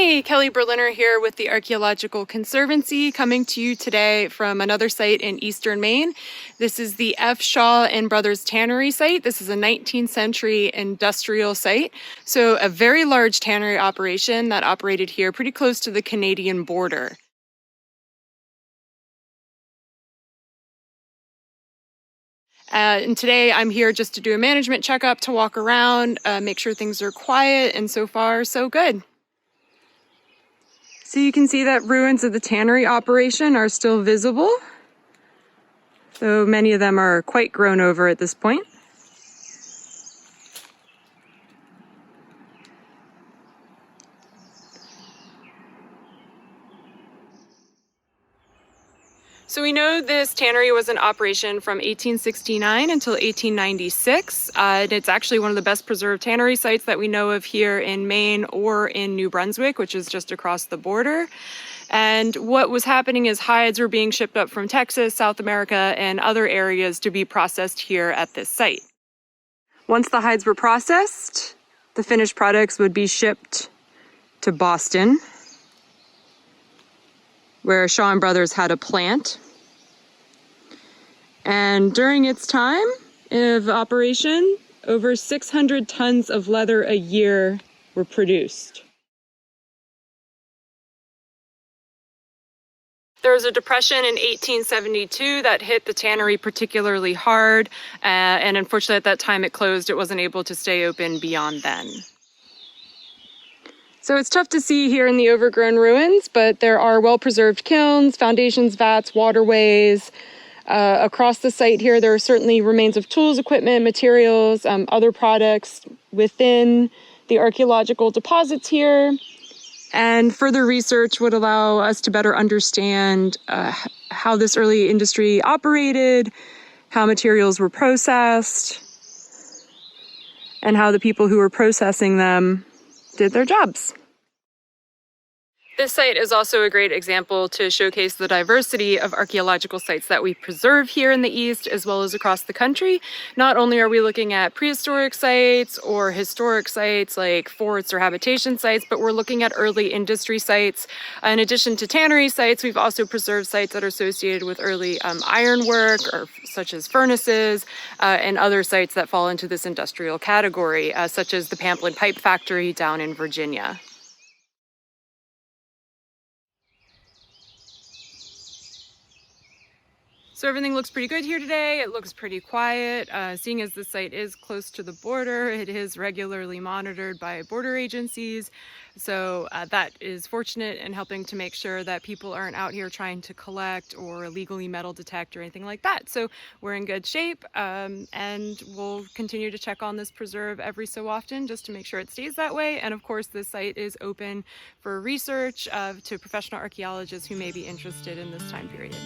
Hi, Kelly Berliner here with the Archaeological Conservancy, coming to you today from another site in eastern Maine. This is the F. Shaw and Brothers Tannery site. This is a 19th century industrial site, so a very large tannery operation that operated here pretty close to the Canadian border. And today I'm here just to do a management checkup, to walk around, make sure things are quiet, and so far so good. So you can see that ruins of the tannery operation are still visible. So many of them are quite grown over at this point. So we know this tannery was in operation from 1869 until 1896. It's actually one of the best preserved tannery sites that we know of here in Maine or in New Brunswick, which is just across the border. And what was happening is hides were being shipped up from Texas, South America, and other areas to be processed here at this site. Once the hides were processed, the finished products would be shipped to Boston, where Shaw and Brothers had a plant. And during its time of operation, over 600 tons of leather a year were produced. There was a depression in 1872 that hit the tannery particularly hard, and unfortunately at that time it closed. It wasn't able to stay open beyond then. So it's tough to see here in the overgrown ruins, but there are well-preserved kilns, foundations, vats, waterways. Across the site here, there are certainly remains of tools, equipment, materials, other products within the archaeological deposits here. And further research would allow us to better understand how this early industry operated, how materials were processed, and how the people who were processing them did their jobs. This site is also a great example to showcase the diversity of archaeological sites that we preserve here in the East as well as across the country. Not only are we looking at prehistoric sites or historic sites like forts or habitation sites, but we're looking at early industry sites. In addition to tannery sites, we've also preserved sites that are associated with early ironwork, or such as furnaces, and other sites that fall into this industrial category, such as the Pamplin Pipe Factory down in Virginia. So everything looks pretty good here today. It looks pretty quiet. Seeing as the site is close to the border, it is regularly monitored by border agencies. So that is fortunate in helping to make sure that people aren't out here trying to collect or illegally metal detect or anything like that. So we're in good shape, and we'll continue to check on this preserve every so often just to make sure it stays that way. And of course, this site is open for research to professional archaeologists who may be interested in this time period.